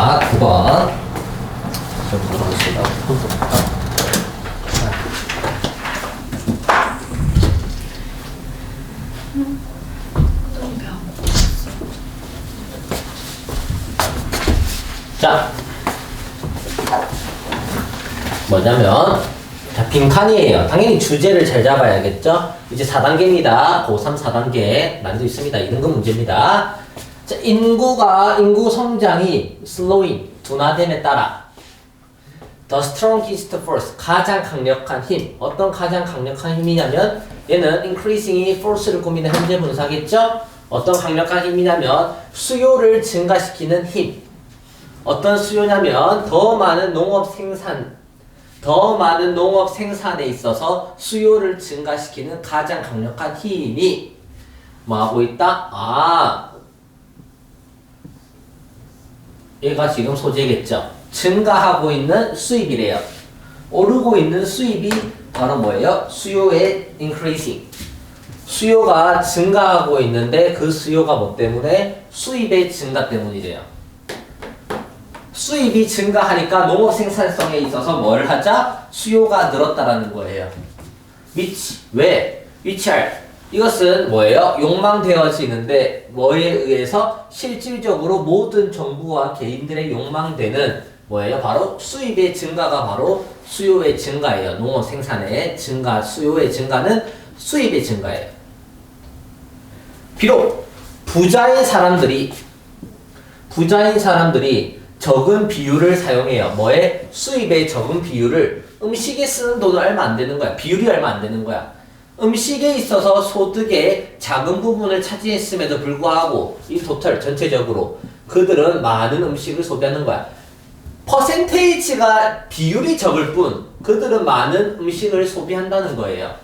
자, 9번. 좀 보겠습니다. 자, 뭐냐면, 자, 빈칸이에요. 당연히 주제를 잘 잡아야겠죠? 이제 4단계입니다. 고3 4단계. 난이도 있습니다. 이등급 문제입니다. 자, 인구 성장이 slowing, 둔화됨에 따라 the strongest force, 가장 강력한 힘. 어떤 가장 강력한 힘이냐면 얘는 increasing이 force를 꾸미는 현재 분사겠죠? 어떤 강력한 힘이냐면 수요를 증가시키는 힘. 어떤 수요냐면 더 많은 농업 생산에 있어서 수요를 증가시키는 가장 강력한 힘이 뭐하고 있다? 얘가 지금 소재겠죠. 증가하고 있는 수입이래요. 오르고 있는 수입이 바로 뭐예요? 수요의 increasing. 수요가 증가하고 있는데 그 수요가 뭐 때문에? 수입의 증가 때문이래요. 수입이 증가하니까 농업 생산성에 있어서 뭘 하자? 수요가 늘었다라는 거예요. 왜? 위치할. 이것은 뭐예요? 욕망되어지는데 뭐에 의해서 실질적으로 모든 정부와 개인들의 욕망되는 뭐예요? 바로 수입의 증가가 바로 수요의 증가예요. 농업 생산의 증가, 수요의 증가는 수입의 증가예요. 비록 부자인 사람들이 적은 비율을 사용해요. 뭐에? 수입의 적은 비율을. 음식에 쓰는 돈은 얼마 안 되는 거야. 비율이 얼마 안 되는 거야. 음식에 있어서 소득의 작은 부분을 차지했음에도 불구하고 이 토탈 전체적으로 그들은 많은 음식을 소비하는 거야. 퍼센테이지가 비율이 적을 뿐 그들은 많은 음식을 소비한다는 거예요.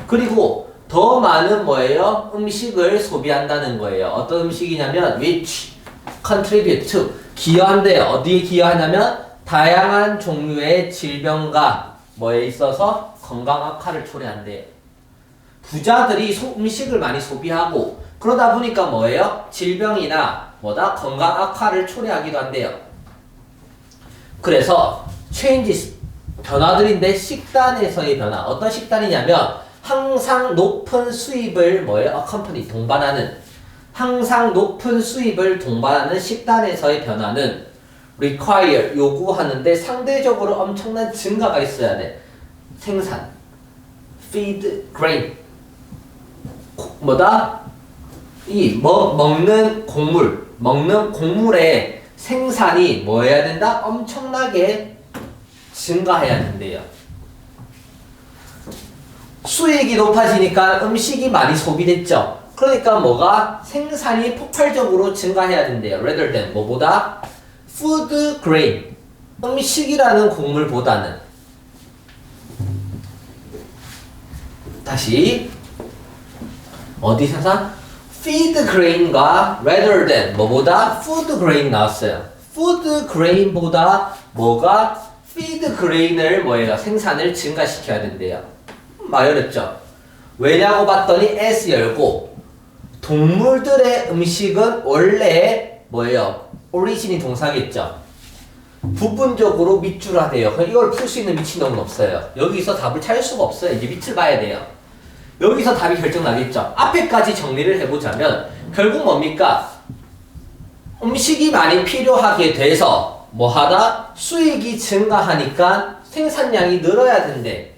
그리고 더 많은 뭐예요? 음식을 소비한다는 거예요. 어떤 음식이냐면 which contribute to, 기여한대요. 어디에 기여하냐면 다양한 종류의 질병과 뭐에 있어서 건강 악화를 초래한대요. 부자들이 음식을 많이 소비하고 그러다 보니까 뭐예요? 질병이나 건강 악화를 초래하기도 한대요. 그래서 changes, 변화들인데 식단에서의 변화. 어떤 식단이냐면 항상 높은 수입을 accompany, 동반하는, 항상 높은 수입을 동반하는 식단에서의 변화는 require, 요구하는데 상대적으로 엄청난 증가가 있어야 돼. 생산, feed, grain, 먹는 곡물의 생산이 뭐 해야 된다? 엄청나게 증가해야 된대요. 수익이 높아지니까 음식이 많이 소비됐죠. 그러니까 생산이 폭발적으로 증가해야 된대요. rather than 뭐보다? food grain, 음식이라는 곡물보다는. 다시 어디서 feed grain과 rather than 뭐보다? food grain 나왔어요. food grain보다 feed grain을 생산을 증가시켜야 된대요. 많이 어렵죠? 왜냐고 봤더니 S 열고 동물들의 음식은 원래 오리진이 동사겠죠? 부분적으로 밑줄화돼요. 이걸 풀 수 있는 미친놈은 없어요. 여기서 답을 찾을 수가 없어요. 이제 밑을 봐야 돼요. 여기서 답이 결정나겠죠? 앞에까지 정리를 해보자면 결국 뭡니까? 음식이 많이 필요하게 돼서 수익이 증가하니까 생산량이 늘어야 된대.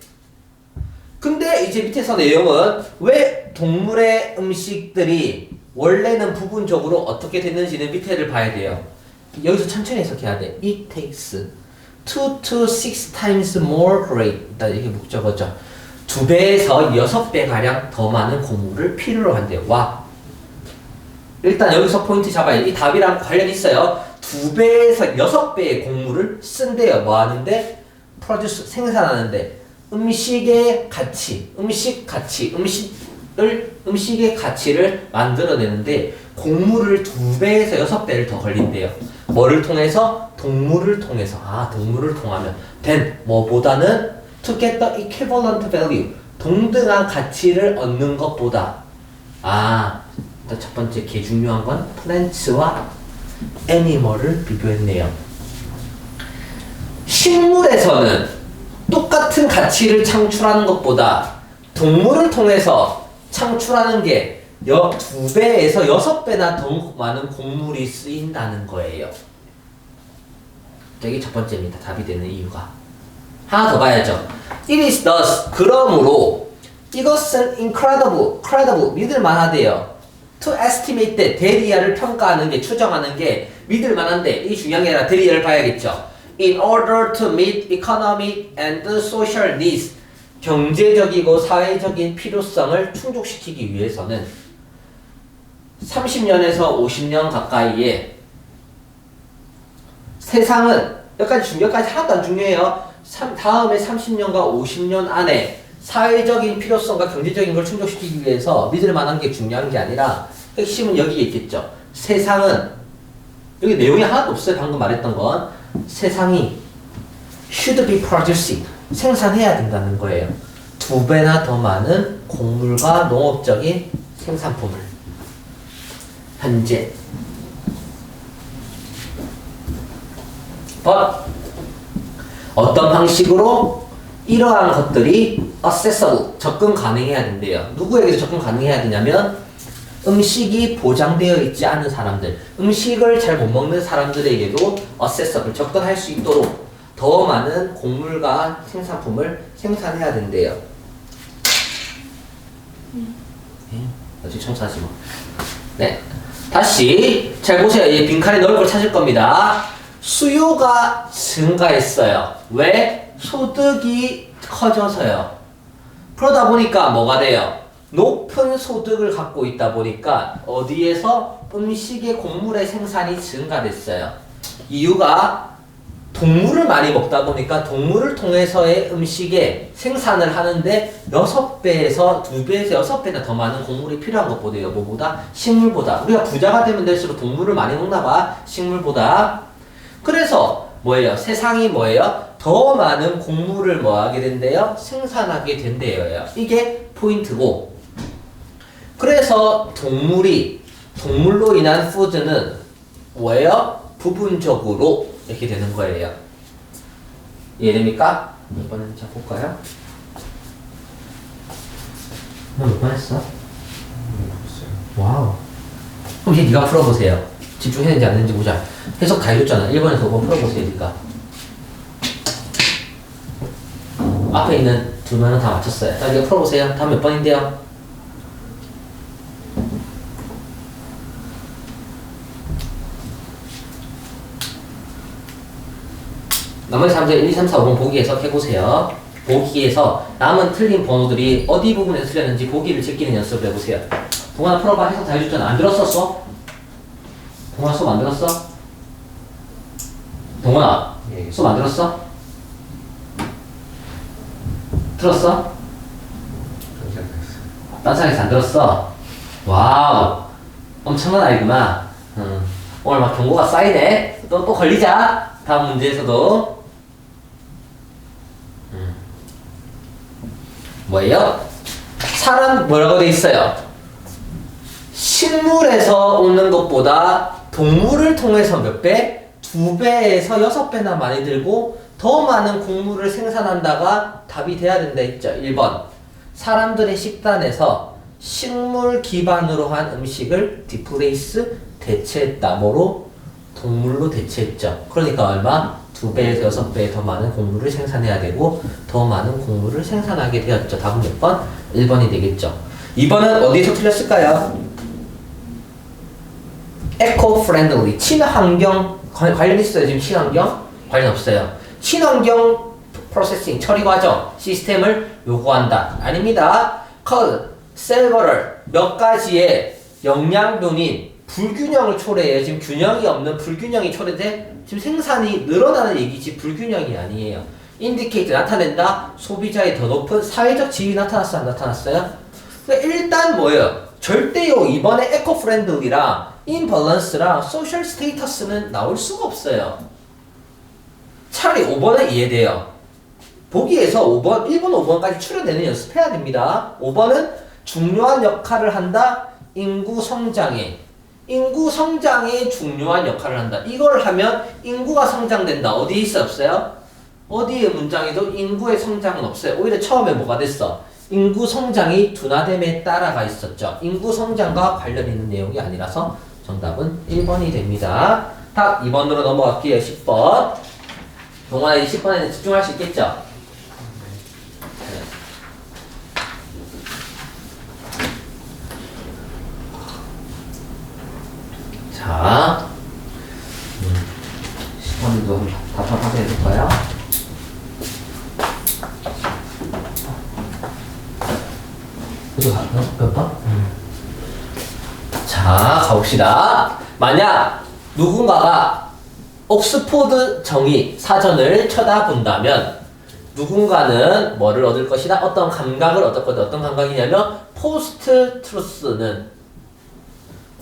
근데 이제 밑에서 내용은 왜 동물의 음식들이 원래는 부분적으로 어떻게 됐는지는 밑에를 봐야 돼요. 여기서 천천히 해석해야 돼. It takes 2 to 6 times more grain. 일단 이게 목적어죠. 2배에서 6배 가량 더 많은 곡물을 필요로 한대요. 와. 일단 여기서 포인트 잡아야 돼. 이 답이랑 관련 있어요. 2배에서 6배의 곡물을 쓴대요. 뭐 하는데? produce, 생산하는데. 음식의 가치를 만들어내는데 곡물을 2배에서 6배를 더 걸린대요. 뭐를 통해서? 동물을 통해서. 동물을 통하면 뭐보다는 to get the equivalent value, 동등한 가치를 얻는 것보다. 일단 첫 번째 개 중요한 건 plants와 animal을 비교했네요. 식물에서는 똑같은 가치를 창출하는 것보다 동물을 통해서 창출하는 게 2배에서 6배나 더 많은 곡물이 쓰인다는 거예요. 이게 첫 번째입니다. 답이 되는 이유가. 하나 더 봐야죠. It is thus, 그러므로 이것은 incredible, 믿을만하대요. To estimate that, 대리아를 평가하는 게, 추정하는 게 믿을만한데, 이 중요한 게 아니라 대리아를 봐야겠죠. In order to meet economic and social needs, 경제적이고 사회적인 필요성을 충족시키기 위해서는 30년에서 50년 가까이에 세상은 여기까지 하나도 안 중요해요. 다음에 30년과 50년 안에 사회적인 필요성과 경제적인 걸 충족시키기 위해서 믿을 만한 게 중요한 게 아니라 핵심은 여기에 있겠죠. 세상은 여기 내용이 하나도 없어요. 방금 말했던 건 세상이 should be producing 생산해야 된다는 거예요. 2배나 더 많은 곡물과 농업적인 생산품을 현재 어떤 방식으로 이러한 것들이 accessible, 접근 가능해야 된대요. 누구에게도 접근 가능해야 되냐면 음식이 보장되어 있지 않은 사람들, 음식을 잘 못 먹는 사람들에게도 accessible, 접근할 수 있도록 더 많은 곡물과 생산품을 생산해야 된대요. 어찌 청소하지 뭐. 네. 다시 잘 보세요. 이 빈칸에 넣을 걸 찾을 겁니다. 수요가 증가했어요. 왜? 소득이 커져서요. 그러다 보니까 뭐가 돼요? 높은 소득을 갖고 있다 보니까 어디에서 음식의 곡물의 생산이 증가됐어요. 이유가 동물을 많이 먹다 보니까 동물을 통해서의 음식의 생산을 하는데 6배에서 2배에서 6배나 더 많은 곡물이 필요한 것보다요. 뭐보다? 식물보다. 우리가 부자가 되면 될수록 동물을 많이 먹나 봐. 식물보다. 그래서 뭐예요? 세상이 뭐예요? 더 많은 곡물을 뭐 하게 된대요? 생산하게 된대요. 이게 포인트고. 그래서 동물로 인한 푸드는 뭐예요? 부분적으로 이렇게 되는 거예요. 이해됩니까? 몇 번 했는지 볼까요? 너 몇 번 했어? 와우. 그럼 이제 네가 풀어보세요. 집중했는지 안 했는지 보자. 해석 다 해줬잖아. 1번에서 5번 풀어보세요, 니가. 앞에 있는 2명은 다 맞췄어요. 자, 니가 풀어보세요. 다음 몇 번인데요? 나머지 사람들 1, 2, 3, 4, 5번 보기 해석해보세요. 보기에서 남은 틀린 번호들이 어디 부분에서 틀렸는지 보기를 제끼는 연습을 해보세요. 동환아 풀어봐. 해석 다 해줬잖아. 안 들었어, 수업? 동환아 수업 안 들었어? 동환아 수업 안 들었어? 들었어? 딴상에서 안 들었어? 와우, 엄청난 아이구나. 오늘 막 경고가 쌓이네. 또 걸리자. 다음 문제에서도. 뭐예요? 사람 뭐라고 돼 있어요? 식물에서 오는 것보다 동물을 통해서 몇 배? 2배에서 6배나 많이 들고 더 많은 곡물을 생산한다가 답이 돼야 된다 했죠. 1번. 사람들의 식단에서 식물 기반으로 한 음식을 디플레이스, 대체했다. 뭐로? 동물로 대체했죠. 그러니까 얼마? 2배에서 6배 더 많은 곡물을 생산해야 되고 더 많은 곡물을 생산하게 되었죠. 답은 몇 번? 1번이 되겠죠. 2번은 어디서 틀렸을까요? eco-friendly, 친환경 관련 있어요. 지금 친환경? 관련 없어요. 친환경 프로세싱, 처리 과정, 시스템을 요구한다. 아닙니다. cause, several, 몇 가지의 영양분인 불균형을 초래해요. 지금 균형이 없는 불균형이 초래돼. 지금 생산이 늘어나는 얘기지 불균형이 아니에요. indicate, 나타낸다. 소비자의 더 높은 사회적 지위 나타났어, 안 나타났어요? 그러니까 일단 뭐예요? 절대요. 이번에 eco-friendly랑 imbalance랑 social status는 나올 수가 없어요. 차라리 5번은 이해돼요. 보기에서 5번, 1번, 5번까지 추려내는 연습해야 됩니다. 5번은 중요한 역할을 한다. 인구 성장에 인구 성장에 중요한 역할을 한다. 이걸 하면 인구가 성장된다. 어디에 있어 없어요? 어디에 문장에도 인구의 성장은 없어요. 오히려 처음에 뭐가 됐어? 인구 성장이 둔화됨에 따라가 있었죠. 인구 성장과 관련 있는 내용이 아니라서 정답은 1번이 됩니다. 답 2번으로 넘어갈게요. 10번. 동원아 이 10번에 집중할 수 있겠죠? 자, 10번도 답답하게 해볼까요? 몇 번? 자, 가봅시다. 만약 누군가가 옥스포드 정의 사전을 쳐다본다면 누군가는 뭐를 얻을 것이다? 어떤 감각을 얻을 거다. 어떤 감각이냐면 포스트 트루스는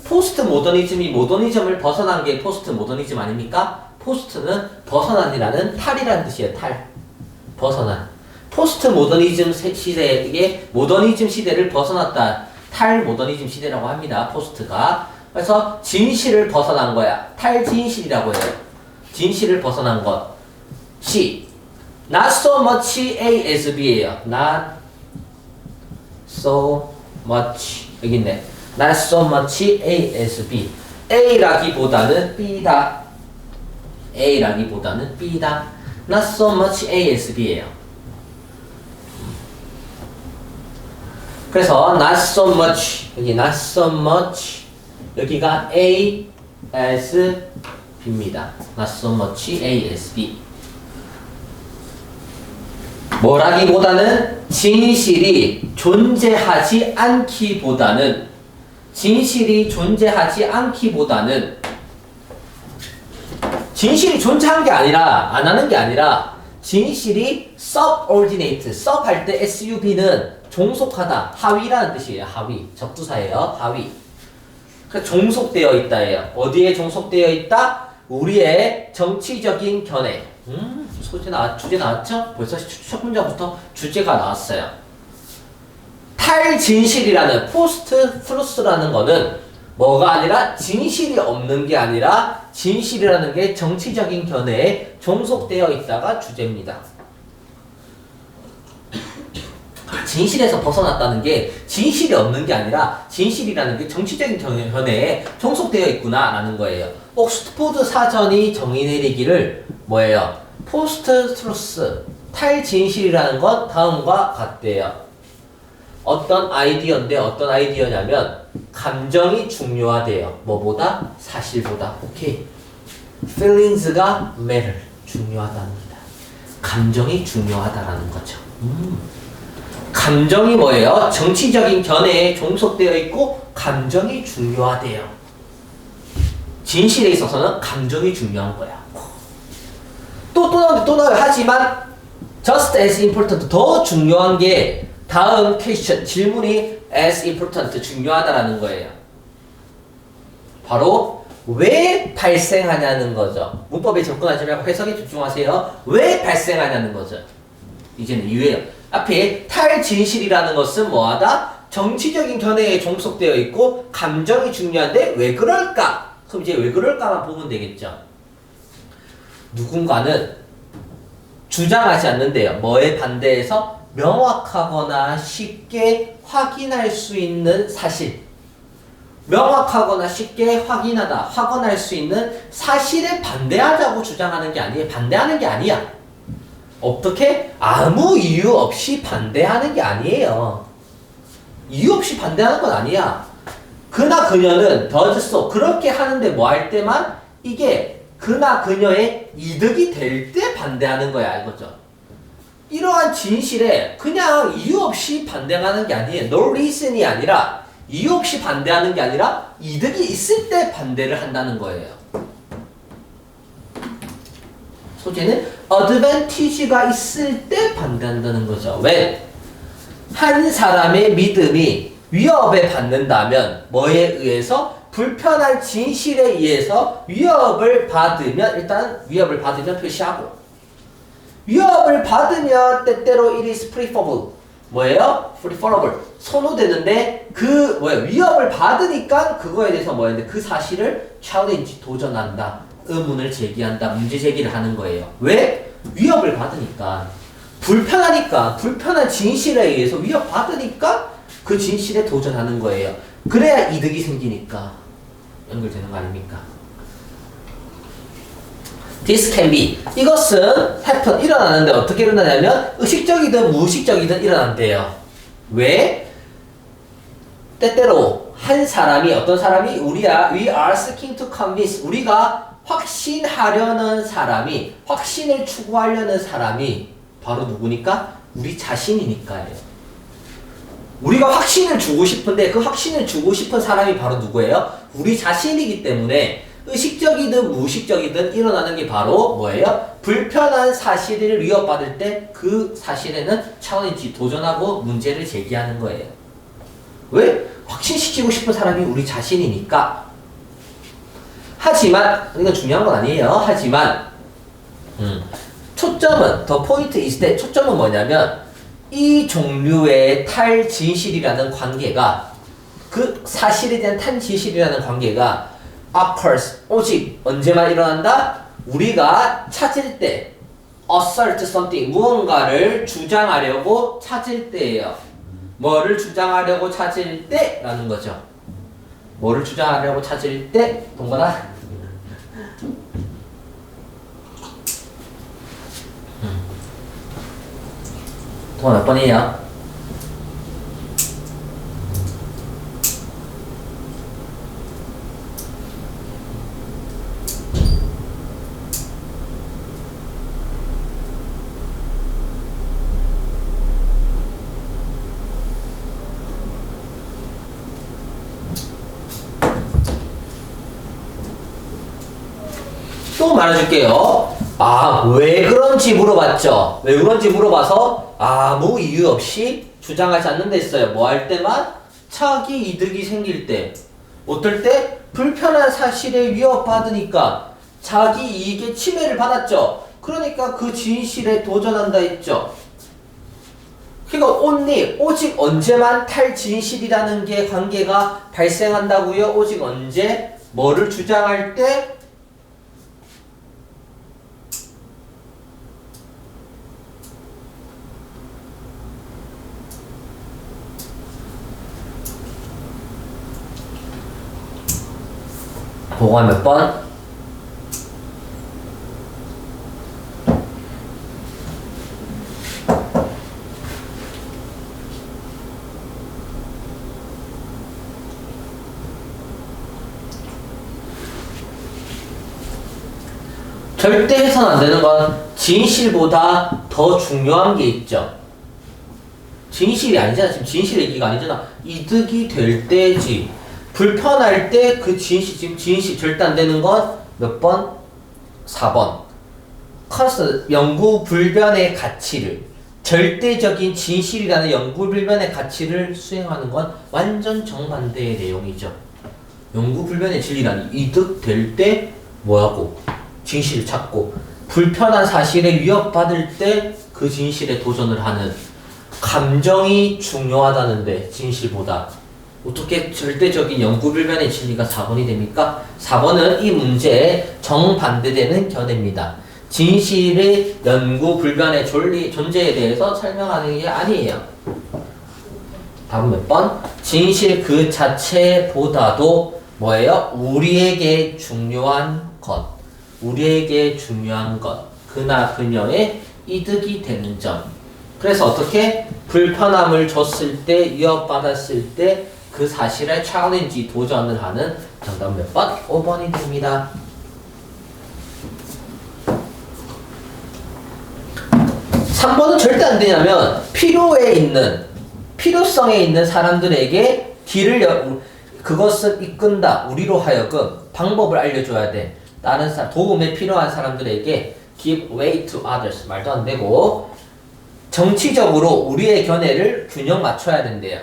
포스트 모더니즘이 모더니즘을 벗어난 게 포스트 모더니즘 아닙니까? 포스트는 벗어난이라는 탈이라는 뜻이에요. 탈. 벗어난. 포스트 모더니즘 시대에 모더니즘 시대를 벗어났다. 탈 모더니즘 시대라고 합니다. 포스트가. 그래서 진실을 벗어난 거야. 탈진실이라고 해요. 진실을 벗어난 것. C. Not so much A as B예요. Not so much. 여기 있네. Not so much A as B. A라기보다는 B다. A라기보다는 B다. Not so much A as B예요. 그래서 not so much 여기 not so much 여기가 A as B입니다. not so much A as B. 뭐라기보다는 진실이 존재하지 않기보다는 진실이 존재한 게 아니라 안 하는 게 아니라 진실이 subordinate sub 할 때 sub는 종속하다 하위라는 뜻이에요. 하위 적두사예요. 하위. 그러니까 종속되어 있다예요. 어디에 종속되어 있다? 우리의 정치적인 견해. 주제 나왔죠? 벌써 첫 문장부터 주제가 나왔어요. 탈진실이라는 포스트 트루스라는 거는 뭐가 아니라 진실이 없는 게 아니라 진실이라는 게 정치적인 견해에 종속되어 있다가 주제입니다. 진실에서 벗어났다는 게 진실이 없는 게 아니라 진실이라는 게 정치적인 견해에 종속되어 있구나 라는 거예요. 옥스포드 사전이 정의 내리기를 뭐예요? 포스트 트루스, 탈진실이라는 건 다음과 같대요. 어떤 아이디어인데 어떤 아이디어냐면 감정이 중요하대요. 뭐보다? 사실보다. 오케이. feelings가 matter. 중요하답니다. 감정이 중요하다라는 거죠. 감정이 뭐예요? 정치적인 견해에 종속되어 있고 감정이 중요하대요. 진실에 있어서는 감정이 중요한 거야. 또 나와요. 하지만 just as important 더 중요한 게 다음 퀘스천 질문이 as important 중요하다라는 거예요. 바로 왜 발생하냐는 거죠. 문법에 접근하지 말고 해석에 집중하세요. 왜 발생하냐는 거죠. 이제는 이유예요. 앞에 탈진실이라는 것은 뭐하다? 정치적인 견해에 종속되어 있고 감정이 중요한데 왜 그럴까? 그럼 이제 왜 그럴까만 보면 되겠죠. 누군가는 주장하지 않는데요. 뭐에 반대해서 명확하거나 쉽게 확인할 수 있는 사실. 명확하거나 쉽게 확인할 수 있는 사실에 반대하자고 주장하는 게 아니에요. 반대하는 게 아니야. 어떻게? 아무 이유 없이 반대하는 게 아니에요. 이유 없이 반대하는 건 아니야. 그나 그녀는 does so 그렇게 하는데 뭐 할 때만 이게 그나 그녀의 이득이 될 때 반대하는 거야 이거죠. 이러한 진실에 그냥 이유 없이 반대하는 게 아니에요. No reason이 아니라 이유 없이 반대하는 게 아니라 이득이 있을 때 반대를 한다는 거예요. 소재는 advantage가 있을 때 반대한다는 거죠. 왜? 한 사람의 믿음이 위협에 받는다면 뭐에 의해서? 불편한 진실에 의해서 위협을 받으면 일단 위협을 받으면 표시하고 위협을 받으면 때때로 it is preferable 뭐예요? preferable. 선호되는데 그 위협을 받으니까 그거에 대해서 뭐였는데 그 사실을 challenge 도전한다. 의문을 제기한다. 문제 제기를 하는 거예요. 왜? 위협을 받으니까. 불편하니까. 불편한 진실에 의해서 위협받으니까 그 진실에 도전하는 거예요. 그래야 이득이 생기니까 연결되는 거 아닙니까? This can be. 이것은 happen. 일어나는데 어떻게 일어나냐면 의식적이든 무의식적이든 일어난대요. 왜? 때때로 한 사람이 어떤 사람이 we are seeking to convince 우리가 확신하려는 사람이 확신을 추구하려는 사람이 바로 누구니까? 우리 자신이니까요. 우리가 확신을 주고 싶은데 그 확신을 주고 싶은 사람이 바로 누구예요? 우리 자신이기 때문에 의식적이든 무의식적이든 일어나는 게 바로 뭐예요? 불편한 사실을 위협받을 때 그 사실에는 챌린지 도전하고 문제를 제기하는 거예요. 왜? 확신시키고 싶은 사람이 우리 자신이니까. 하지만 이건 중요한 건 아니에요. 하지만 초점은 the point is that 초점은 뭐냐면 이 종류의 탈진실이라는 관계가 그 사실에 대한 탈진실이라는 관계가 occurs 오직 언제만 일어난다? 우리가 찾을 때 assert something 무언가를 주장하려고 찾을 때예요. 뭐를 주장하려고 찾을 때라는 거죠. 뭐를 주장하려고 찾을 때 동건아 동건 몇 번이에요? 또 말해줄게요. 왜 그런지 물어봤죠. 왜 그런지 물어봐서 아무 이유 없이 주장하지 않는 데 있어요. 뭐 할 때만? 차기 이득이 생길 때. 어떨 때? 불편한 사실에 위협받으니까 자기 이익에 침해를 받았죠. 그러니까 그 진실에 도전한다 했죠. 그러니까 only, 오직 언제만 탈진실이라는 게 관계가 발생한다고요? 오직 언제? 뭐를 주장할 때? 보고한 몇 번? 절대 해서는 안 되는 건 진실보다 더 중요한 게 있죠. 진실이 아니잖아. 지금 진실 얘기가 아니잖아. 이득이 될 때지. 불편할 때 그 진실, 지금 진실 절대 안 되는 건 몇 번? 4번. 컨스턴트, 영구불변의 가치를, 절대적인 진실이라는 영구불변의 가치를 수행하는 건 완전 정반대의 내용이죠. 영구불변의 진리라는 이득 될 때 뭐하고? 진실을 찾고, 불편한 사실에 위협받을 때 그 진실에 도전을 하는 감정이 중요하다는데 진실보다 어떻게 절대적인 영구불변의 진리가 4번이 됩니까? 4번은 이 문제에 정반대되는 견해입니다. 진실의 영구불변의 존재에 대해서 설명하는 게 아니에요. 다음 몇 번? 진실 그 자체보다도 뭐예요? 우리에게 중요한 것. 우리에게 중요한 것. 그나 그녀의 이득이 되는 점. 그래서 어떻게? 불편함을 줬을 때, 위협받았을 때 그 사실에 챌린지 도전을 하는 정답 몇 번? 5번이 됩니다. 3번은 절대 안 되냐면 필요성에 있는 사람들에게 그것을 이끈다. 우리로 하여금 방법을 알려줘야 돼. 다른 사람, 도움에 필요한 사람들에게 give way to others. 말도 안 되고 정치적으로 우리의 견해를 균형 맞춰야 된대요.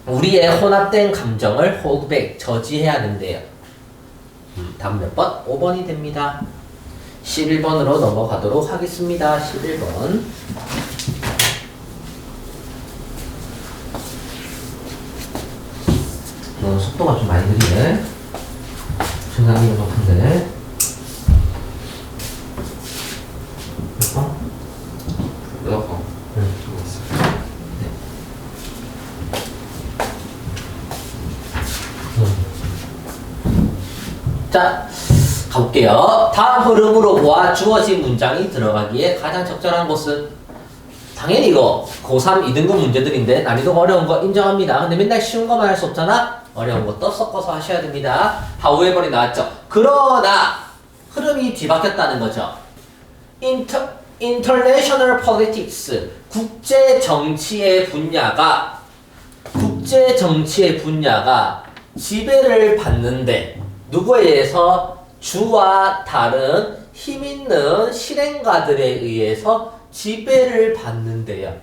우리의 혼합된 감정을 hold back, 저지해야 된대요. 다음 몇 번? 5번이 됩니다. 11번으로 넘어가도록 하겠습니다. 11번. 속도가 좀 많이 느리네. 정상이가 높은데. 에어컨. 응. 자, 가볼게요. 다음 흐름으로 보아 주어진 문장이 들어가기에 가장 적절한 곳은 당연히 이거 고3 2등급 문제들인데 난이도가 어려운 거 인정합니다. 근데 맨날 쉬운 거만 할 수 없잖아. 어려운 것도 섞어서 하셔야 됩니다. however이 나왔죠. 그러나 흐름이 뒤바뀌었다는 거죠. International politics, 국제 정치의 분야가 지배를 받는데 누구에 의해서? 주와 다른 힘있는 실행가들에 의해서 지배를 받는데요.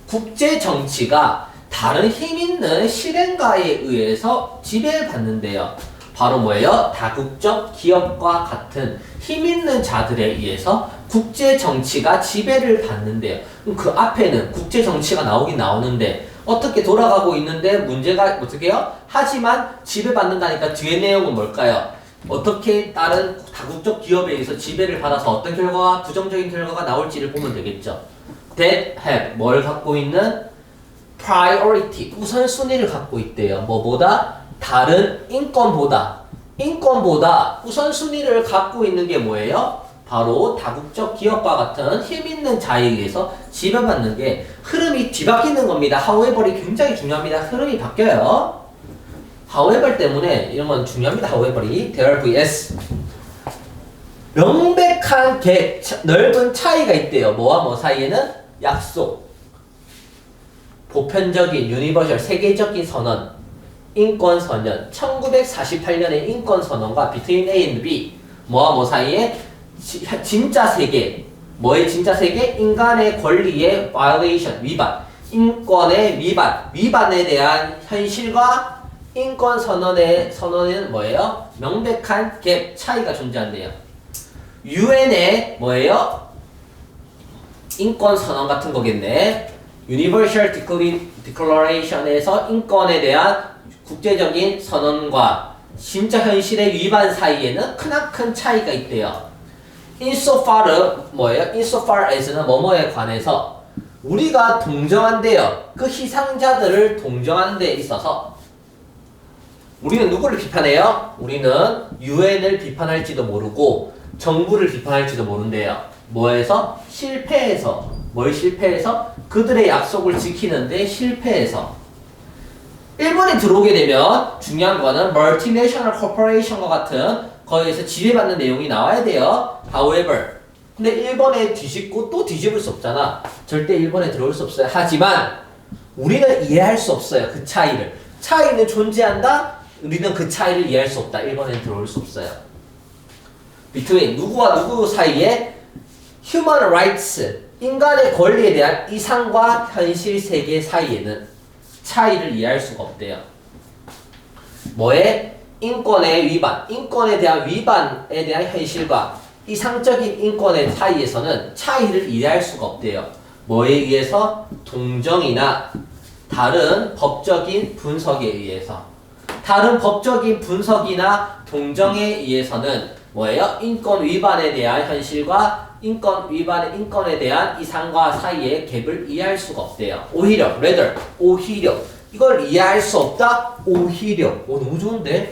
국제 정치가 다른 힘있는 실행가에 의해서 지배를 받는데요. 바로 뭐예요? 다국적 기업과 같은 힘있는 자들에 의해서 국제 정치가 지배를 받는데요. 그 앞에는 국제 정치가 나오긴 나오는데 어떻게 돌아가고 있는데 문제가 어떻게 해요? 하지만 지배받는다니까 뒤에 내용은 뭘까요? 어떻게 다른 다국적 기업에 의해서 지배를 받아서 어떤 결과가 부정적인 결과가 나올지를 보면 되겠죠. That have 뭘 갖고 있는? priority 우선순위를 갖고 있대요. 뭐보다? 다른 인권보다 우선순위를 갖고 있는 게 뭐예요? 바로 다국적 기업과 같은 힘있는 자에 의해서 지배받는 게 흐름이 뒤바뀌는 겁니다. however이 굉장히 중요합니다. 흐름이 바뀌어요. however 때문에 이런 건 중요합니다. however이 there vs 명백한 넓은 차이가 있대요. 뭐와 뭐 사이에는? 약속, 보편적인 유니버셜 세계적인 선언, 인권 선언, 1948년의 인권 선언과 between A and B 뭐와 뭐 사이에 진짜 세계, 뭐의 진짜 세계? 인간의 권리의 violation, 위반, 인권의 위반에 대한 현실과 인권 선언은 뭐예요? 명백한 갭, 차이가 존재한대요. UN의 뭐예요? 인권 선언 같은 거겠네. Universal Declaration에서 인권에 대한 국제적인 선언과 진짜 현실의 위반 사이에는 크나큰 차이가 있대요. insofar 뭐예요? insofar as는 뭐뭐에 관해서 우리가 동정한대요. 그 희생자들을 동정하는 데 있어서 우리는 누구를 비판해요? 우리는 UN을 비판할지도 모르고 정부를 비판할지도 모른대요. 뭐해서? 실패해서. 뭘 실패해서? 그들의 약속을 지키는데 실패해서. 일본에 들어오게 되면 중요한 거는 Multinational Corporation과 같은 거기에서 지배받는 내용이 나와야 돼요. However 근데 일본에 뒤집고 또 뒤집을 수 없잖아. 절대 일본에 들어올 수 없어요. 하지만 우리는 이해할 수 없어요. 그 차이를. 차이는 존재한다. 우리는 그 차이를 이해할 수 없다. 일본에 들어올 수 없어요. Between 누구와 누구 사이에 Human Rights 인간의 권리에 대한 이상과 현실 세계 사이에는 차이를 이해할 수가 없대요. 뭐에? 인권의 위반, 인권에 대한 위반에 대한 현실과 이상적인 인권의 사이에서는 차이를 이해할 수가 없대요. 뭐에 의해서? 동정이나 다른 법적인 분석에 의해서. 다른 법적인 분석이나 동정에 의해서는 뭐예요? 인권 위반에 대한 현실과 인권에 대한 이상과 사이의 갭을 이해할 수가 없대요. 오히려, rather, 오히려. 이걸 이해할 수 없다? 오히려. 오, 너무 좋은데?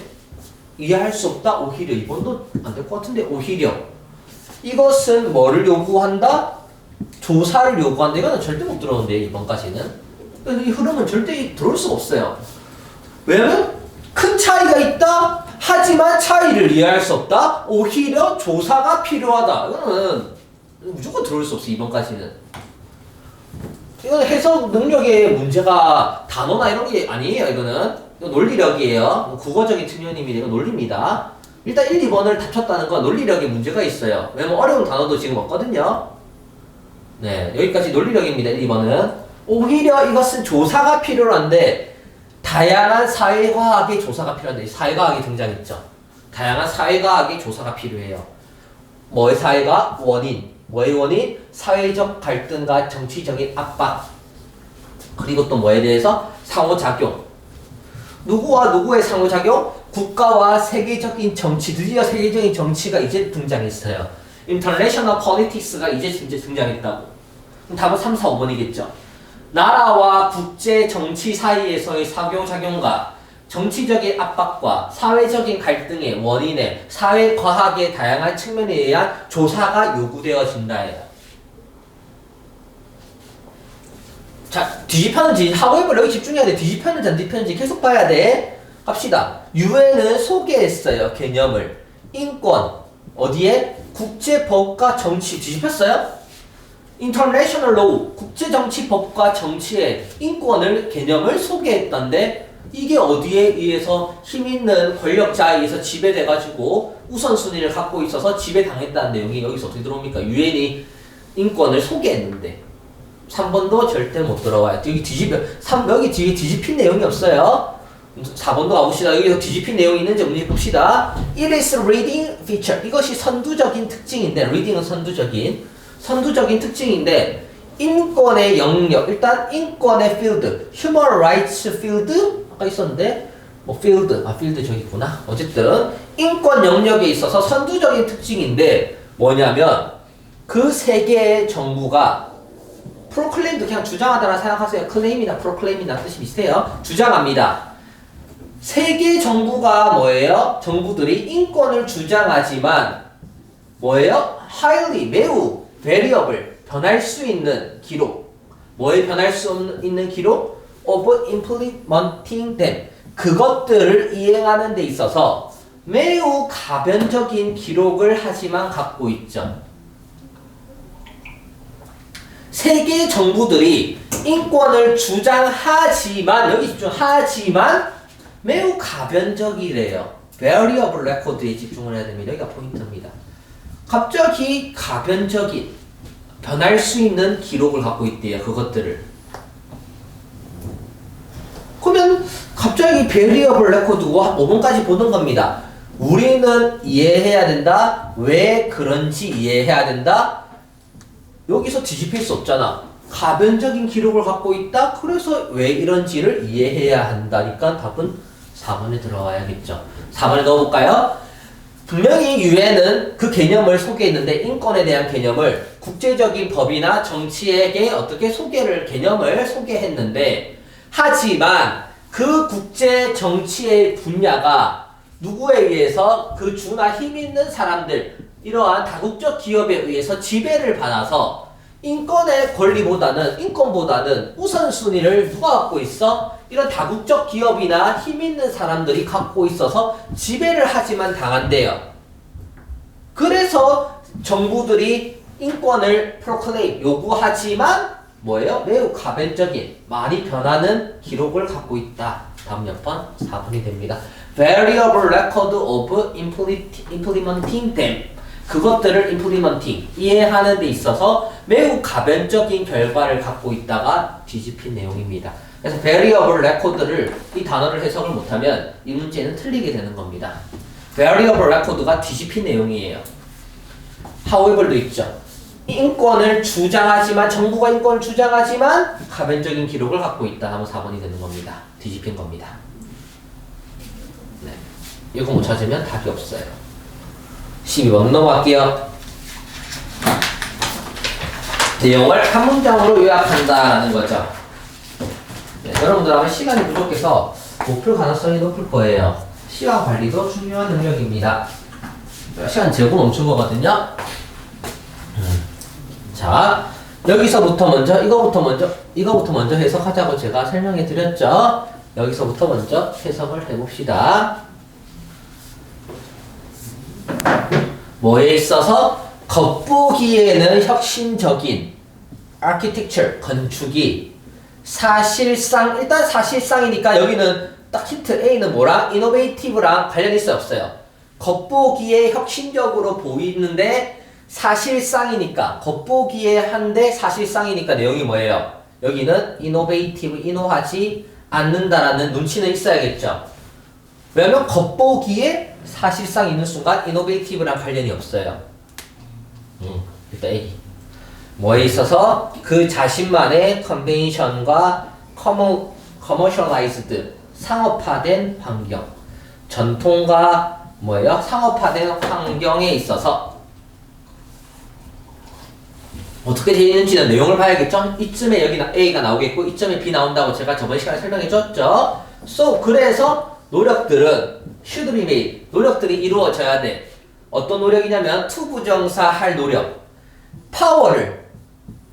이해할 수 없다? 오히려. 이번도 안 될 것 같은데? 오히려. 이것은 뭐를 요구한다? 조사를 요구한다. 이거는 절대 못 들어오는데, 이번까지는. 이 흐름은 절대 들어올 수가 없어요. 왜냐면, 큰 차이가 있다? 하지만 차이를 이해할 수 없다? 오히려 조사가 필요하다. 이거는 무조건 들어올 수 없어, 이번까지는. 이건 해석 능력의 문제가 단어나 이런 게 아니에요, 이거는. 이건 논리력이에요. 국어적인 특례님이 이건 논리입니다. 일단 1, 2번을 다쳤다는 건 논리력에 문제가 있어요. 왜냐면 어려운 단어도 지금 없거든요. 네, 여기까지 논리력입니다, 1, 2번은. 오히려 이것은 조사가 필요한데, 다양한 사회과학의 조사가 필요한데, 사회과학이 등장했죠. 다양한 사회과학의 조사가 필요해요. 뭐의 사회가 원인. 뭐의 원인? 사회적 갈등과 정치적인 압박. 그리고 또 뭐에 대해서? 상호작용. 누구와 누구의 상호작용? 국가와 세계적인 정치. 드디어 세계적인 정치가 이제 등장했어요. International Politics가 이제 등장했다고. 그럼 답은 3, 4, 5번이겠죠. 나라와 국제 정치 사이에서의 상호작용과 정치적인 압박과 사회적인 갈등의 원인에 사회과학의 다양한 측면에 의한 조사가 요구되어진다예요. 자, 뒤집혔는지 하고해볼 여기 집중해야 돼. 뒤집혔는지 안 뒤집혔는지 계속 봐야 돼. 갑시다. 유엔은 소개했어요. 개념을. 인권. 어디에? 국제법과 정치. 뒤집혔어요? International Law. 국제정치법과 정치의 인권을 개념을 소개했던데 이게 어디에 의해서 힘있는 권력자에 의해서 지배돼가지고 우선순위를 갖고 있어서 지배당했다는 내용이 여기서 어떻게 들어옵니까? 유엔이 인권을 소개했는데 3번도 절대 못 들어와요. 여기 여기 뒤에 뒤집힌 내용이 없어요. 4번도 가봅시다. 여기서 뒤집힌 내용이 있는지 없는지 봅시다. It is reading feature. 이것이 선두적인 특징인데, reading은 선두적인 특징인데, 인권의 영역, 일단 인권의 field, human rights field, 아까 있었는데, field 저기 있구나. 어쨌든, 인권 영역에 있어서 선두적인 특징인데, 뭐냐면, 그 세계의 정부가 proclaim도 그냥 주장하다라 생각하세요. claim이나 proclaim이나 뜻이 비슷해요. 주장합니다. 세계 정부가 뭐예요? 정부들이 인권을 주장하지만 뭐예요? highly, 매우 variable, 변할 수 있는 기록. 뭐에 변할 수 있는 기록? of implementing them. 그것들을 이행하는 데 있어서 매우 가변적인 기록을 하지만 갖고 있죠. 세계 정부들이 인권을 주장하지만, 여기 집중하지만 매우 가변적이래요. variable record에 집중을 해야 됩니다. 여기가 포인트입니다. 갑자기 가변적인, 변할 수 있는 기록을 갖고 있대요. 그것들을. 그러면 갑자기 variable record 5번까지 보는 겁니다. 우리는 이해해야 된다. 왜 그런지 이해해야 된다. 여기서 뒤집힐 수 없잖아. 가변적인 기록을 갖고 있다. 그래서 왜 이런지를 이해해야 한다니까 답은 4번에 들어가야겠죠. 4번에 넣어볼까요? 분명히 유엔은 그 개념을 소개했는데 인권에 대한 개념을 국제적인 법이나 정치에게 어떻게 개념을 소개했는데 하지만 그 국제 정치의 분야가 누구에 의해서 그 주나 힘 있는 사람들 이러한 다국적 기업에 의해서 지배를 받아서 인권보다는 우선순위를 누가 갖고 있어? 이런 다국적 기업이나 힘 있는 사람들이 갖고 있어서 지배를 하지만 당한대요. 그래서 정부들이 인권을 proclaim, 요구하지만 뭐예요? 매우 가변적인, 많이 변하는 기록을 갖고 있다. 다음 몇 번? 4번이 됩니다. Variable record of implementing them. 그것들을 implementing, 이해하는 데 있어서 매우 가변적인 결과를 갖고 있다가 뒤집힌 내용입니다. 그래서 variable record를 이 단어를 해석을 못하면 이 문제는 틀리게 되는 겁니다. variable record가 뒤집힌 내용이에요. however도 있죠. 인권을 주장하지만 정부가 인권을 주장하지만 가변적인 기록을 갖고 있다 하면 4번이 되는 겁니다. 뒤집힌 겁니다. 네. 이거 못 찾으면 답이 없어요. 12번 넘어갈게요. 내용을 한 문장으로 요약한다라는 거죠. 네, 여러분들 아마 시간이 부족해서 못 풀 가능성이 높을 거예요. 시간 관리도 중요한 능력입니다. 시간 재고 멈춘 거거든요. 자, 여기서부터 먼저 이거부터 먼저 해석하자고 제가 설명해 드렸죠. 여기서부터 먼저 해석을 해봅시다. 뭐에 있어서 겉보기에는 혁신적인 architecture, 건축이 일단 사실상이니까 여기는 딱 힌트 A는 뭐랑? innovative랑 관련 있어요, 없어요? 겉보기에 혁신적으로 보이는데 사실상이니까 겉보기에 한데 사실상이니까 내용이 뭐예요? 여기는 innovative, 인노하지 않는다라는 눈치는 있어야겠죠. 왜냐면 겉보기에 사실상 있는 순간 innovative랑 관련이 없어요. they. 뭐에 있어서 그 자신만의 컨벤션과 커머셜라이즈드 상업화된 환경, 전통과 뭐예요? 상업화된 환경에 있어서 어떻게 되어 있는지는 내용을 봐야겠죠? 이쯤에 여기 A가 나오겠고 이쯤에 B 나온다고 제가 저번 시간에 설명해 줬죠? So 그래서 노력들은 should be made. 노력들이 이루어져야 돼. 어떤 노력이냐면 투부정사 할 노력. 파워를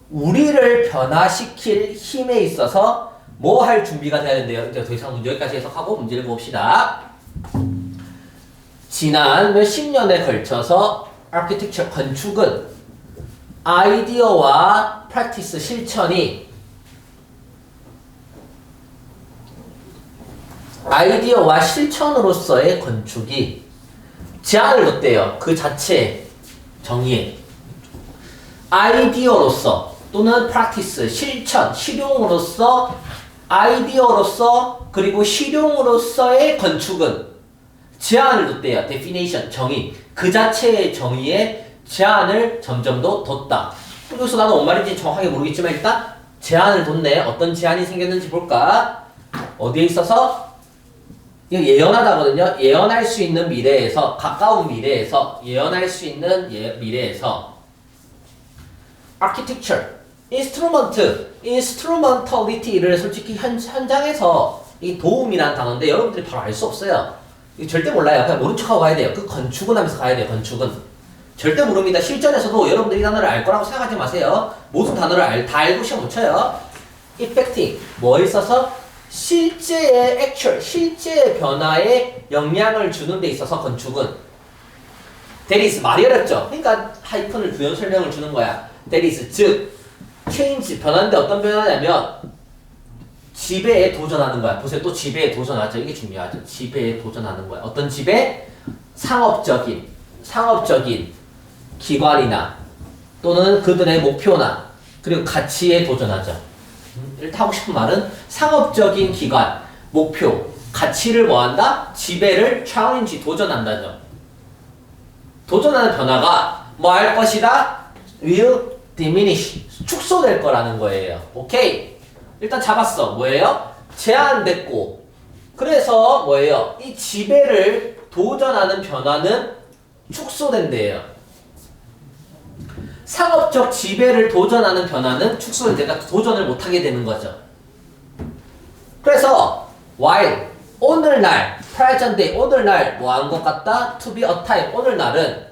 우리를 변화시킬 힘에 있어서 뭐 할 준비가 돼야 된대요. 이제 더 이상 문제 여기까지 해석하고 문제를 봅시다. 지난 몇십 년에 걸쳐서 아키텍처 건축은 아이디어와 프랙티스 실천이 아이디어와 실천으로서의 건축이 제한을 뒀대요. 그 자체 정의에 아이디어로서 또는 프랙티스 실천 실용으로서 아이디어로서 그리고 실용으로서의 건축은 제한을 뒀대요. definition 정의 그 자체의 정의에 제한을 점점 더 뒀다. 그래서 나는 뭔 말인지 정확하게 모르겠지만 일단 제한을 뒀네. 어떤 제한이 생겼는지 볼까? 어디에 있어서? 이거 예언하다거든요. 예언할 수 있는 미래에서 가까운 미래에서 예언할 수 있는 미래에서 architecture, instrumentality를 솔직히 현장에서 이 도움이란 단어인데 여러분들이 바로 알 수 없어요. 이거 절대 몰라요. 그냥 모른 척하고 가야 돼요. 그 건축은 하면서 가야 돼요. 건축은 절대 모릅니다. 실전에서도 여러분들이 이 단어를 알 거라고 생각하지 마세요. 모든 단어를 다 알고 시험 못 쳐요. effecting 뭐에 있어서 실제의 actual, 실제의 변화에 영향을 주는 데 있어서 건축은 that is 말이 어렵죠. 그러니까 하이픈을 부연 설명을 주는 거야. that is 즉 change 변화인데 어떤 변화냐면 지배에 도전하는 거야. 보세요. 또 지배에 도전하죠. 이게 중요하죠. 지배에 도전하는 거야. 어떤 지배? 상업적인 기관이나 또는 그들의 목표나 그리고 가치에 도전하죠. 일단 하고 싶은 말은 상업적인 기관, 목표, 가치를 뭐한다? 지배를 challenge, 도전한다죠. 도전하는 변화가 뭐 할 것이다? will diminish, 축소될 거라는 거예요. 오케이? 일단 잡았어. 뭐예요? 제한됐고 그래서 뭐예요? 이 지배를 도전하는 변화는 축소된대요. 상업적 지배를 도전하는 변화는 축소된대요. 도전을 못하게 되는 거죠. 그래서 while 오늘날 present day 오늘날 뭐 한 것 같다? to be a time 오늘날은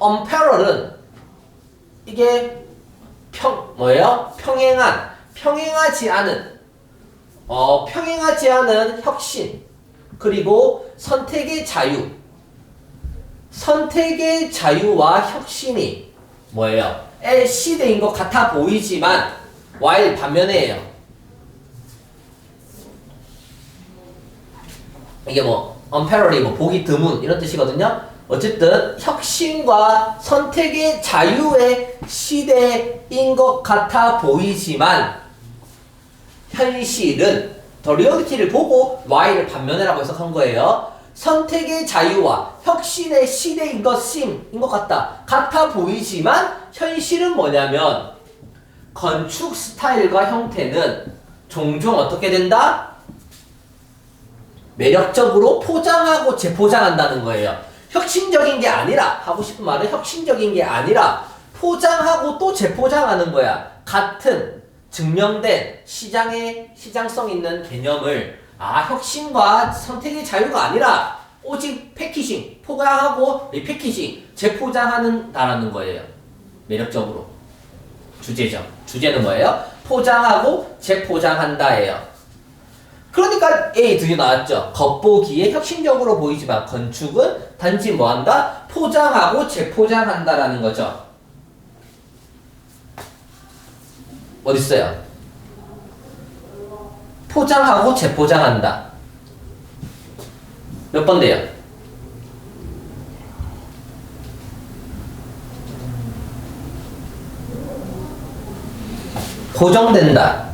unparallel은 이게 뭐예요? 평행하지 않은 혁신 그리고 선택의 자유와 혁신이 뭐예요? 시대인 것 같아 보이지만 while 반면에요. 이게 뭐 unparallel이 뭐 보기 드문 이런 뜻이거든요. 어쨌든 혁신과 선택의 자유의 시대인 것 같아 보이지만 현실은 더 리얼리티를 보고 while을 반면에라고 해석한 거예요. 선택의 자유와 혁신의 시대인 것 같아 보이지만 현실은 뭐냐면 건축 스타일과 형태는 종종 어떻게 된다? 매력적으로 포장하고 재포장한다는 거예요. 혁신적인 게 아니라 하고 싶은 말은 혁신적인 게 아니라 포장하고 또 재포장하는 거야. 같은 증명된 시장성 있는 개념을 혁신과 선택의 자유가 아니라 오직 패키징, 포장하고 리패키징, 재포장하는다라는 거예요. 매력적으로. 주제죠. 주제는 뭐예요? 포장하고 재포장한다예요. 그러니까 A 드디어 나왔죠. 겉보기에 혁신적으로 보이지만 건축은 단지 뭐한다? 포장하고 재포장한다라는 거죠. 어딨어요? 포장하고 재포장한다. 몇 번데요? 고정된다.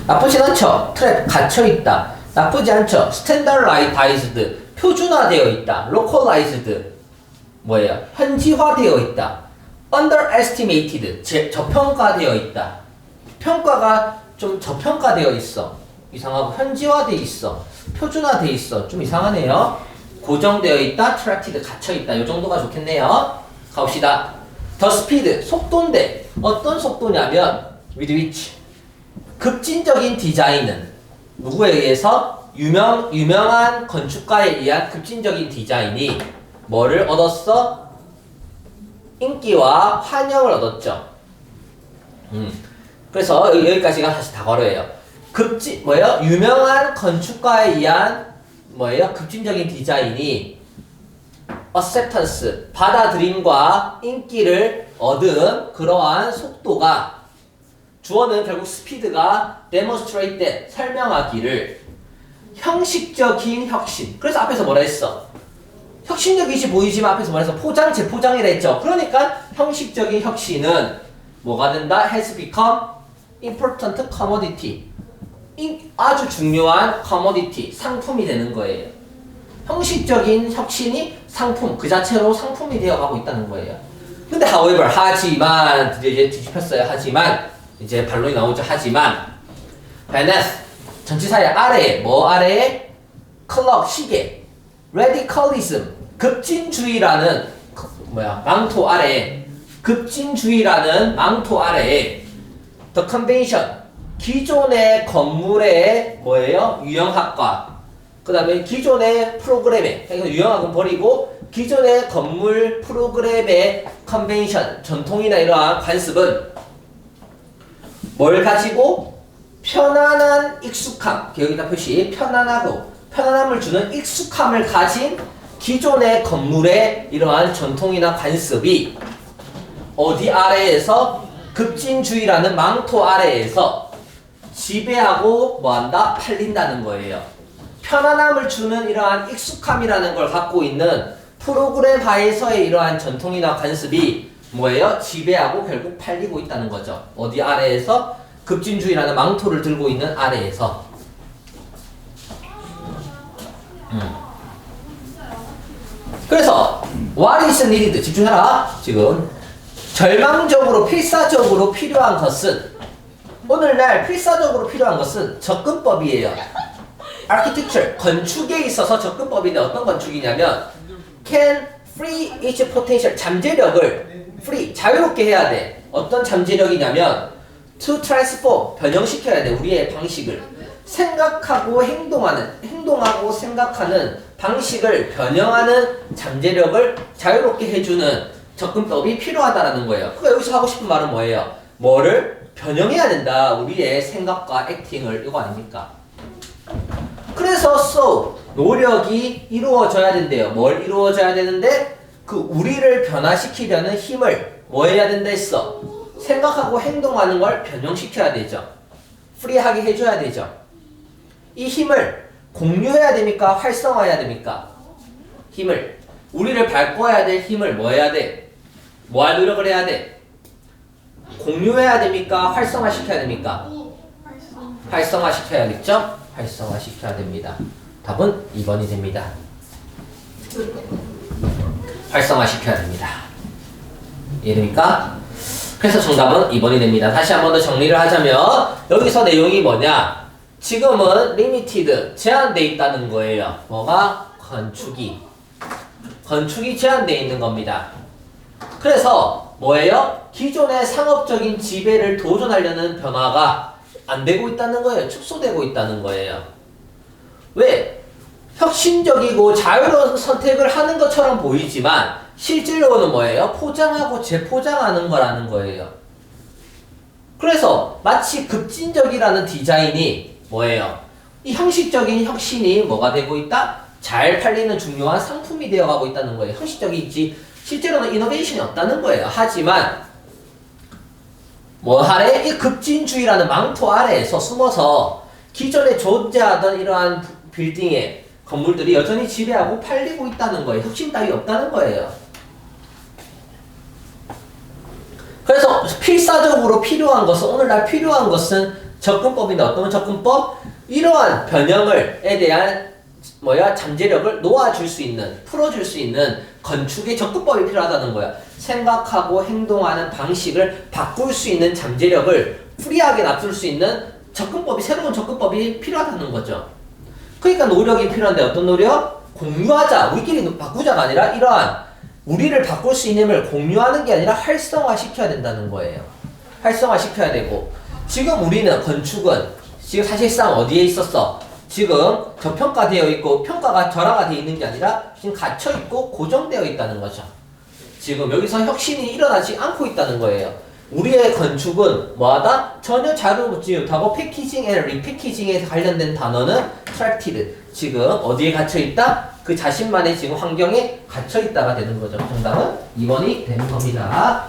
나쁘진 않죠. 트랩 갇혀있다. 나쁘지 않죠. 스탠다라이다이즈드 표준화되어 있다. 로컬라이즈드 뭐예요? 현지화되어 있다. underestimated, 저평가되어 있다. 평가가 좀 저평가되어 있어. 이상하고 현지화되어 있어. 표준화되어 있어. 좀 이상하네요. 고정되어 있다, attracted, 갇혀있다. 이 정도가 좋겠네요. 가봅시다. the speed, 속도인데 어떤 속도냐면 with which, 급진적인 디자인은 누구에 의해서? 유명한 건축가에 의한 급진적인 디자인이 뭐를 얻었어? 인기와 환영을 얻었죠. 그래서 여기까지가 다시 다 걸어요. 유명한 건축가에 의한 급진적인 디자인이 acceptance, 받아들임과 인기를 얻은 그러한 속도가, 주어는 결국 스피드가 demonstrate that, 설명하기를 형식적인 혁신. 그래서 앞에서 뭐라 했어? 혁신적이지 보이지만 앞에서 뭐라 했어? 재포장이라 했죠. 그러니까 형식적인 혁신은 뭐가 된다? has become important commodity. 아주 중요한 commodity, 상품이 되는 거예요. 형식적인 혁신이 상품, 그 자체로 상품이 되어가고 있다는 거예요. 근데 however, 하지만, 이제 뒤집혔어요. 하지만, 이제 반론이 나오죠. 하지만, beneath, 전치사의 아래에, 아래에? clock, 시계, radicalism, 급진주의라는, 망토 아래에, 급진주의라는 망토 아래에, the convention, 기존의 건물의 유형학과, 그 다음에 기존의 프로그램에, 유형학은 버리고 기존의 건물 프로그램의 컨벤션, 전통이나 이러한 관습은 뭘 가지고? 편안한 익숙함, 여기다 표시, 편안함을 주는 익숙함을 가진 기존의 건물의 이러한 전통이나 관습이 어디 아래에서? 급진주의라는 망토 아래에서 지배하고 뭐한다? 팔린다는 거예요. 편안함을 주는 이러한 익숙함이라는 걸 갖고 있는 프로그램 하에서의 이러한 전통이나 관습이 지배하고 결국 팔리고 있다는 거죠. 어디 아래에서? 급진주의라는 망토를 들고 있는 아래에서. 그래서 what is needed? 집중해라. 지금 절망적으로 필사적으로 필요한 것은, 오늘날 필사적으로 필요한 것은 접근법이에요. architecture, 건축에 있어서 접근법인데 어떤 건축이냐면 can free its potential, 잠재력을 free, 자유롭게 해야 돼. 어떤 잠재력이냐면 to transform, 변형시켜야 돼. 우리의 방식을 생각하고 행동하고 생각하는 방식을 변형하는 잠재력을 자유롭게 해주는 접근법이 필요하다라는 거예요. 그러니까 여기서 하고 싶은 말은 뭐예요? 뭐를 변형해야 된다. 우리의 생각과 액팅을, 이거 아닙니까? 그래서 so, 노력이 이루어져야 된대요. 뭘 이루어져야 되는데? 그 우리를 변화시키려는 힘을 뭐 해야 된다 했어? 생각하고 행동하는 걸 변형시켜야 되죠. 프리하게 해줘야 되죠. 이 힘을 공유해야 됩니까? 활성화해야 됩니까? 힘을, 우리를 바꿔야 될 힘을 뭐 해야 돼? 뭐 할 노력을 해야 돼? 공유해야 됩니까? 활성화시켜야 됩니까? 활성화시켜야겠죠? 활성화시켜야 됩니다. 답은 2번이 됩니다. 활성화시켜야 됩니다. 이해됩니까? 그래서 정답은 2번이 됩니다. 다시 한 번 더 정리를 하자면 여기서 내용이 뭐냐? 지금은 limited, 제한되어 있다는 거예요. 뭐가? 건축이 제한되어 있는 겁니다. 그래서 뭐예요? 기존의 상업적인 지배를 도전하려는 변화가 안 되고 있다는 거예요. 축소되고 있다는 거예요. 왜? 혁신적이고 자유로운 선택을 하는 것처럼 보이지만 실질로는 뭐예요? 포장하고 재포장하는 거라는 거예요. 그래서 마치 급진적이라는 디자인이 뭐예요? 이 형식적인 혁신이 뭐가 되고 있다? 잘 팔리는 중요한 상품이 되어가고 있다는 거예요. 형식적이지 실제로는 이노베이션이 없다는 거예요. 하지만 이 급진주의라는 망토 아래에서 숨어서 기존에 존재하던 이러한 빌딩의 건물들이 여전히 지배하고 팔리고 있다는 거예요. 혁신 따위 없다는 거예요. 그래서 필사적으로 필요한 것은, 오늘날 필요한 것은 접근법인데 어떤 접근법? 이러한 변형에 대한 잠재력을 놓아줄 수 있는, 풀어줄 수 있는 건축의 접근법이 필요하다는 거야. 생각하고 행동하는 방식을 바꿀 수 있는 잠재력을 프리하게 놔둘 수 있는 접근법이, 새로운 접근법이 필요하다는 거죠. 그러니까 노력이 필요한데 어떤 노력? 공유하자. 우리끼리 바꾸자가 아니라 이러한 우리를 바꿀 수 있는 힘을 공유하는 게 아니라 활성화시켜야 된다는 거예요. 활성화시켜야 되고, 지금 우리는 건축은 지금 사실상 어디에 있었어? 지금 저평가되어 있고 평가가 절하가 되어 있는 게 아니라 지금 갇혀 있고 고정되어 있다는 거죠. 지금 여기서 혁신이 일어나지 않고 있다는 거예요. 우리의 건축은 뭐하다? 전혀 자료묻지 못하고 패키징 앤 리패키징에 관련된 단어는 트랙티드. 지금 어디에 갇혀 있다? 그 자신만의 지금 환경에 갇혀 있다가 되는 거죠. 정답은 2번이 되는 겁니다.